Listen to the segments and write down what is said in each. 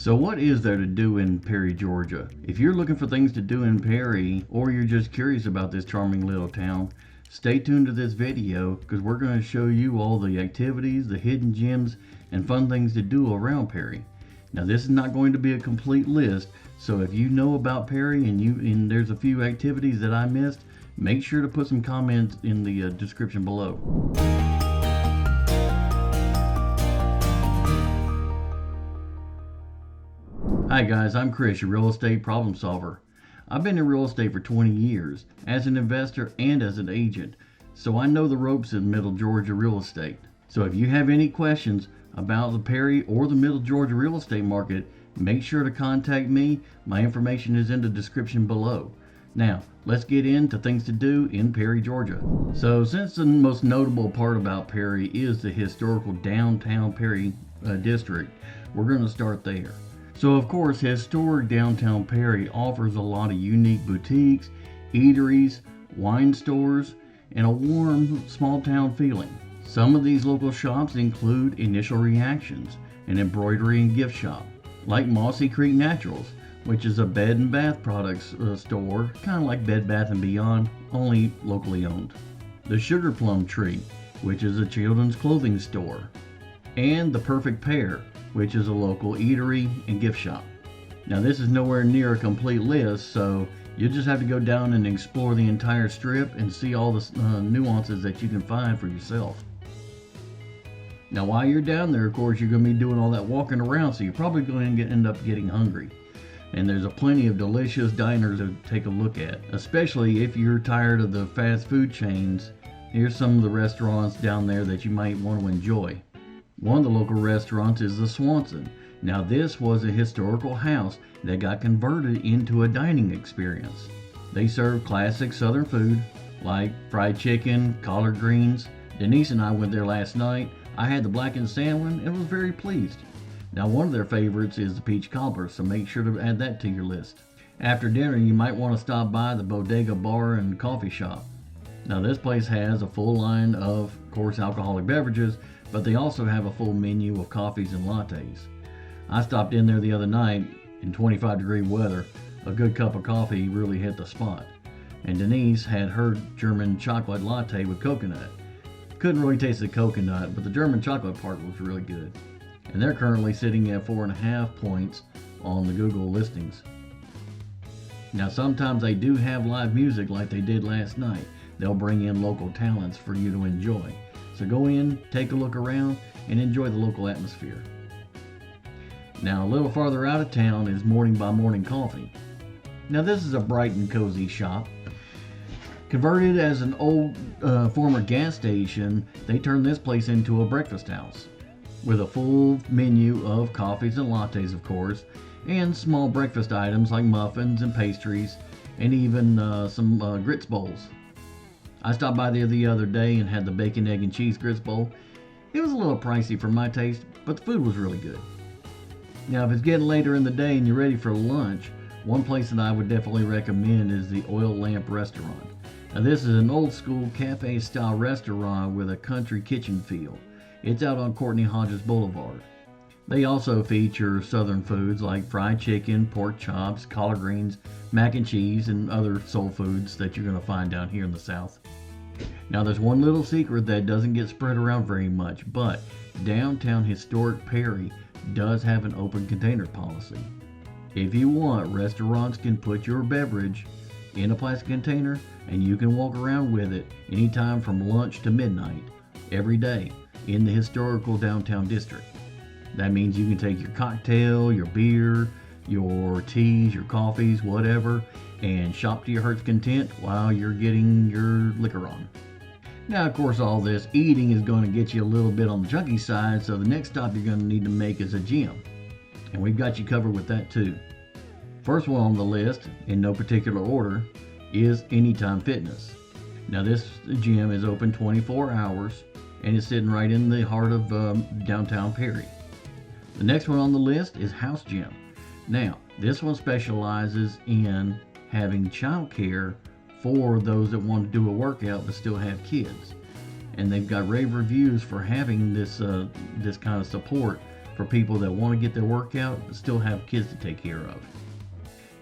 So what is there to do in Perry, Georgia? If you're looking for things to do in Perry, or you're just curious about this charming little town, stay tuned to this video because we're going to show you all the activities, the hidden gems, and fun things to do around Perry. Now this is not going to be a complete list, so if you know about Perry and there's a few activities that I missed, make sure to put some comments in the description below. Hi guys, I'm Chris, your real estate problem solver. I've been in real estate for 20 years as an investor and as an agent, so I know the ropes in Middle Georgia real estate. So if you have any questions about the Perry or the Middle Georgia real estate market, make sure to contact me. My information is in the description below. Now, let's get into things to do in Perry, Georgia. So since the most notable part about Perry is the historical downtown Perry district, we're going to start there. So of course, historic downtown Perry offers a lot of unique boutiques, eateries, wine stores, and a warm small town feeling. Some of these local shops include Initial Reactions, an embroidery and gift shop, like Mossy Creek Naturals, which is a bed and bath products store, kind of like Bed Bath & Beyond, only locally owned. The Sugar Plum Tree, which is a children's clothing store, and The Perfect Pair, which is a local eatery and gift shop. Now this is nowhere near a complete list, so you just have to go down and explore the entire strip and see all the nuances that you can find for yourself. Now while you're down there, of course, you're going to be doing all that walking around, so you're probably going to end up getting hungry. And there's plenty of delicious diners to take a look at, especially if you're tired of the fast food chains. Here's some of the restaurants down there that you might want to enjoy. One of the local restaurants is the Swanson. Now this was a historical house that got converted into a dining experience. They serve classic southern food like fried chicken, collard greens. Denise and I went there last night. I had the blackened salmon and was very pleased. Now one of their favorites is the peach cobbler, so make sure to add that to your list. After dinner, you might want to stop by the Bodega bar and coffee shop. Now this place has a full line of course, alcoholic beverages, but they also have a full menu of coffees and lattes. I stopped in there the other night in 25-degree weather. A good cup of coffee really hit the spot. And Denise had her German chocolate latte with coconut. Couldn't really taste the coconut, but the German chocolate part was really good. And they're currently sitting at 4.5 points on the Google listings. Now sometimes they do have live music like they did last night. They'll bring in local talents for you to enjoy. So go in, take a look around, and enjoy the local atmosphere. Now a little farther out of town is Morning by Morning Coffee. Now this is a bright and cozy shop. Converted as an old former gas station, they turned this place into a breakfast house with a full menu of coffees and lattes, of course, and small breakfast items like muffins and pastries, and even some grits bowls. I stopped by there the other day and had the bacon, egg, and cheese grits bowl. It was a little pricey for my taste, but the food was really good. Now if it's getting later in the day and you're ready for lunch, one place that I would definitely recommend is the Oil Lamp Restaurant. Now this is an old school cafe style restaurant with a country kitchen feel. It's out on Courtney Hodges Boulevard. They also feature southern foods like fried chicken, pork chops, collard greens, mac and cheese, and other soul foods that you're going to find down here in the South. Now there's one little secret that doesn't get spread around very much, but downtown historic Perry does have an open container policy. If you want, restaurants can put your beverage in a plastic container and you can walk around with it anytime from lunch to midnight every day in the historical downtown district. That means you can take your cocktail, your beer, your teas, your coffees, whatever, and shop to your heart's content while you're getting your liquor on. Now, of course, all this eating is going to get you a little bit on the junky side, so the next stop you're going to need to make is a gym. And we've got you covered with that too. First one on the list, in no particular order, is Anytime Fitness. Now this gym is open 24 hours and it's sitting right in the heart of downtown Perry. The next one on the list is House Gym. Now, this one specializes in having childcare for those that want to do a workout but still have kids. And they've got rave reviews for having this kind of support for people that want to get their workout but still have kids to take care of.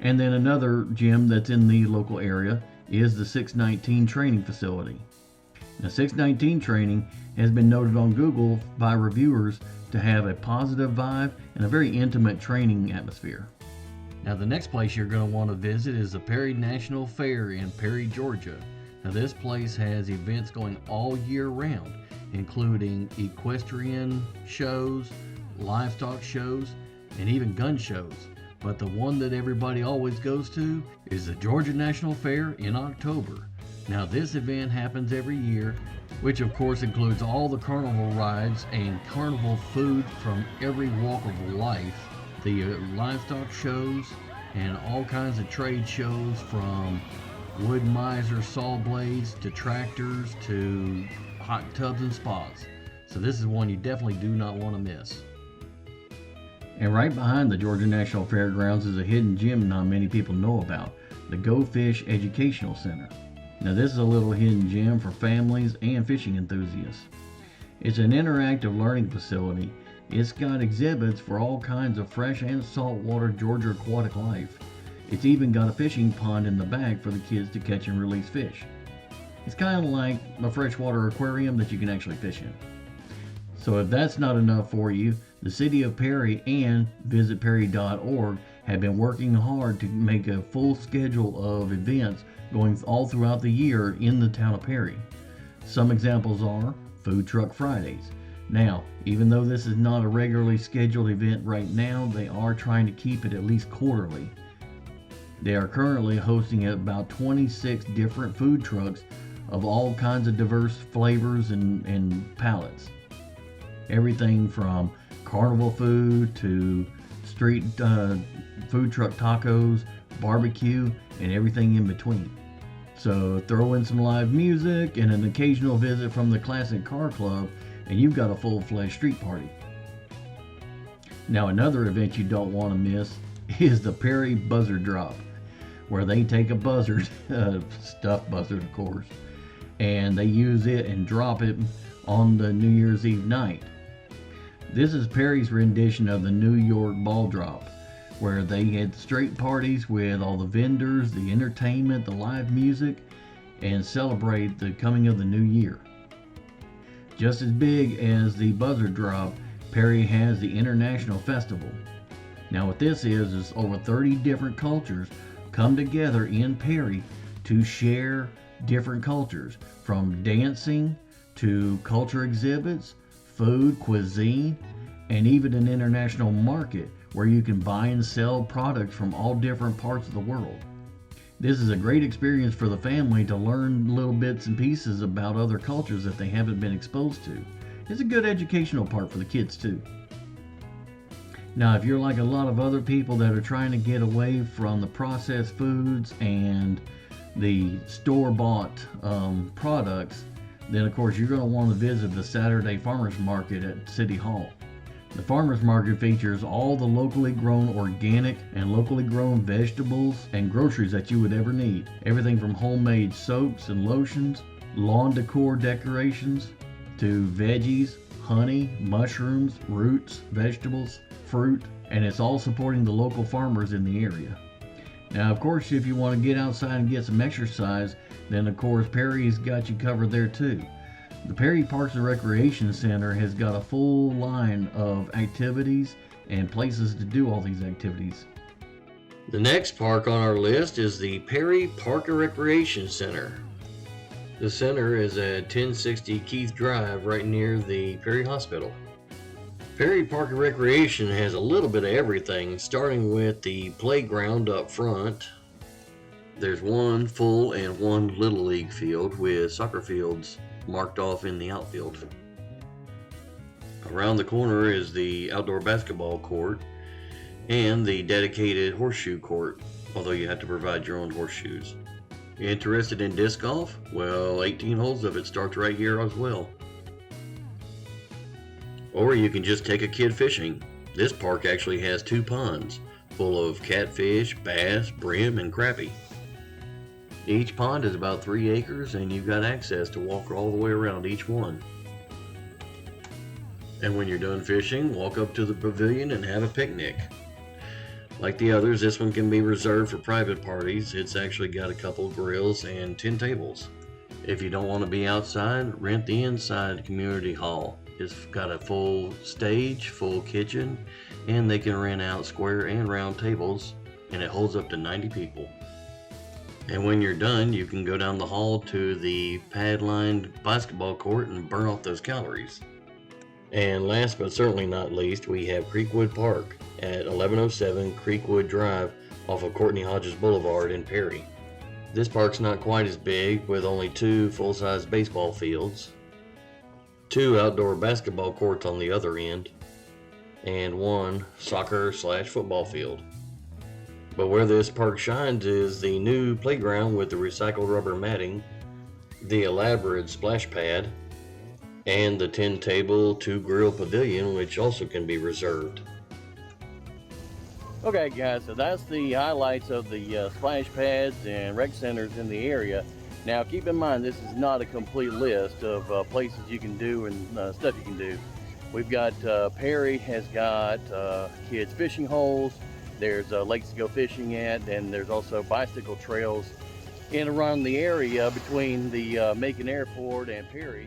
And then another gym that's in the local area is the 619 training facility. Now, 619 training has been noted on Google by reviewers to have a positive vibe and a very intimate training atmosphere. Now, the next place you're going to want to visit is the Perry National Fair in Perry, Georgia. Now, this place has events going all year round, including equestrian shows, livestock shows, and even gun shows. But the one that everybody always goes to is the Georgia National Fair in October. Now, this event happens every year, which of course includes all the carnival rides and carnival food from every walk of life, the livestock shows, and all kinds of trade shows from wood miser saw blades to tractors to hot tubs and spas. So this is one you definitely do not want to miss. And right behind the Georgia National Fairgrounds is a hidden gym not many people know about, the Go Fish Educational Center. Now, this is a little hidden gym for families and fishing enthusiasts. It's an interactive learning facility. It's got exhibits for all kinds of fresh and saltwater Georgia aquatic life. It's even got a fishing pond in the back for the kids to catch and release fish. It's kind of like a freshwater aquarium that you can actually fish in. So if that's not enough for you, the City of Perry and visitperry.org have been working hard to make a full schedule of events going all throughout the year in the town of Perry. Some examples are Food Truck Fridays. Now, even though this is not a regularly scheduled event right now, they are trying to keep it at least quarterly. They are currently hosting about 26 different food trucks of all kinds of diverse flavors and palettes. Everything from carnival food to street food truck tacos, barbecue, and everything in between. So throw in some live music and an occasional visit from the Classic Car Club, and you've got a full-fledged street party. Now, another event you don't want to miss is the Perry Buzzard Drop, where they take a buzzard, stuffed buzzard of course, and they use it and drop it on the New Year's Eve night. This is Perry's rendition of the New York ball drop, where they had straight parties with all the vendors, the entertainment, the live music, and celebrate the coming of the new year. Just as big as the Buzzard Drop, Perry has the International Festival. Now what this is over 30 different cultures come together in Perry to share different cultures, from dancing to culture exhibits, food, cuisine, and even an international market where you can buy and sell products from all different parts of the world. This is a great experience for the family to learn little bits and pieces about other cultures that they haven't been exposed to. It's a good educational part for the kids too. Now, if you're like a lot of other people that are trying to get away from the processed foods and the store-bought products, then of course you're going to want to visit the Saturday Farmers Market at City Hall. The farmers market features all the locally grown organic and locally grown vegetables and groceries that you would ever need. Everything from homemade soaps and lotions, lawn decor decorations, to veggies, honey, mushrooms, roots, vegetables, fruit, and it's all supporting the local farmers in the area. Now, of course, if you want to get outside and get some exercise, then of course Perry's got you covered there too. The Perry Parks and Recreation Center has got a full line of activities and places to do all these activities. The next park on our list is the Perry Park and Recreation Center. The center is at 1060 Keith Drive, right near the Perry Hospital. Perry Park and Recreation has a little bit of everything, starting with the playground up front. There's one full and one little league field with soccer fields marked off in the outfield. Around the corner is the outdoor basketball court and the dedicated horseshoe court, although you have to provide your own horseshoes. Interested in disc golf? Well, 18 holes of it starts right here as well. Or you can just take a kid fishing. This park actually has 2 ponds full of catfish, bass, brim, and crappie. Each pond is about 3 acres and you've got access to walk all the way around each one. And when you're done fishing, walk up to the pavilion and have a picnic. Like the others, this one can be reserved for private parties. It's actually got a couple grills and 10 tables. If you don't want to be outside, rent the inside community hall. It's got a full stage, full kitchen, and they can rent out square and round tables, and it holds up to 90 people. And when you're done, you can go down the hall to the pad-lined basketball court and burn off those calories. And last but certainly not least, we have Creekwood Park at 1107 Creekwood Drive off of Courtney Hodges Boulevard in Perry. This park's not quite as big, with only 2 full-size baseball fields, 2 outdoor basketball courts on the other end, and 1 soccer/football field. But where this park shines is the new playground with the recycled rubber matting, the elaborate splash pad, and the 10 table, 2 grill pavilion, which also can be reserved. Okay guys, so that's the highlights of the splash pads and rec centers in the area. Now keep in mind, this is not a complete list of places you can do and stuff you can do. We've got Perry has got kids fishing holes, there's lakes to go fishing at, and there's also bicycle trails in and around the area between the Macon Airport and Perry.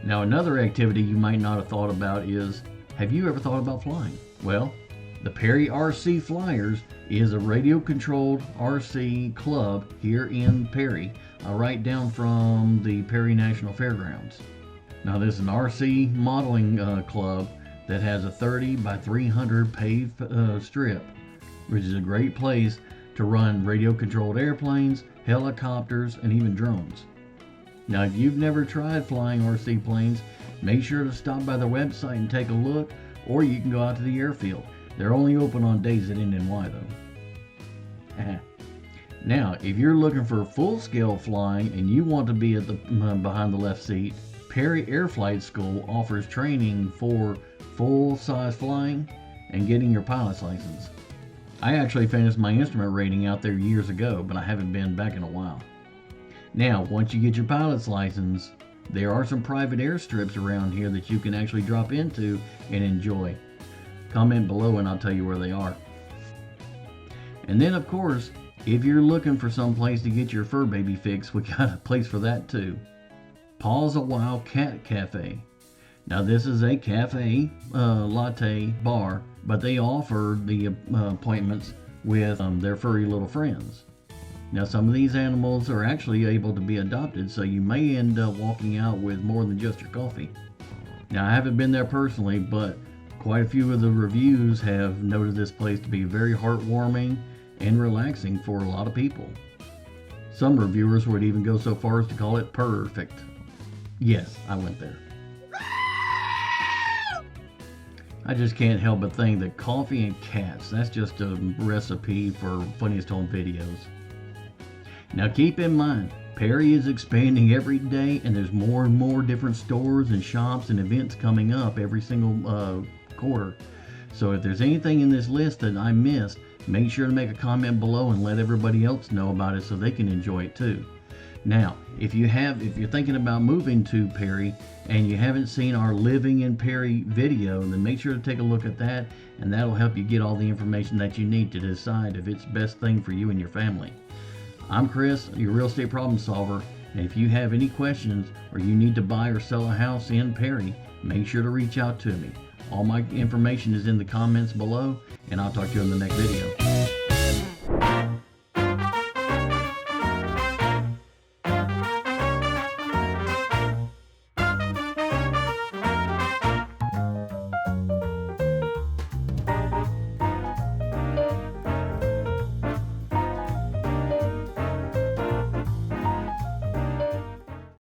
Now another activity you might not have thought about is, have you ever thought about flying? Well, the Perry RC Flyers is a radio-controlled RC club here in Perry, right down from the Perry National Fairgrounds. Now this is an RC modeling club that has a 30 by 300 paved strip, which is a great place to run radio-controlled airplanes, helicopters, and even drones. Now if you've never tried flying RC planes, make sure to stop by their website and take a look, or you can go out to the airfield. They're only open on days that end in Y though. Now, if you're looking for full-scale flying and you want to be at the behind the left seat, Perry Air Flight School offers training for full-size flying and getting your pilot's license. I actually finished my instrument rating out there years ago, but I haven't been back in a while. Now, once you get your pilot's license, there are some private airstrips around here that you can actually drop into and enjoy. Comment below and I'll tell you where they are. And then of course, if you're looking for some place to get your fur baby fix, we got a place for that too. Paws Cat Cafe. Now this is a cafe latte bar, but they offer the appointments with their furry little friends. Now some of these animals are actually able to be adopted, so you may end up walking out with more than just your coffee. Now I haven't been there personally, but quite a few of the reviews have noted this place to be very heartwarming and relaxing for a lot of people. Some reviewers would even go so far as to call it perfect. Yes, I went there. I just can't help but think that coffee and cats, that's just a recipe for funniest home videos. Now keep in mind, Perry is expanding every day and there's more and more different stores and shops and events coming up every single quarter. So if there's anything in this list that I missed, make sure to make a comment below and let everybody else know about it so they can enjoy it too. Now, if you're thinking about moving to Perry and you haven't seen our Living in Perry video, then make sure to take a look at that, and that'll help you get all the information that you need to decide if it's the best thing for you and your family. I'm Chris, your real estate problem solver, and if you have any questions or you need to buy or sell a house in Perry, make sure to reach out to me. All my information is in the comments below, and I'll talk to you in the next video.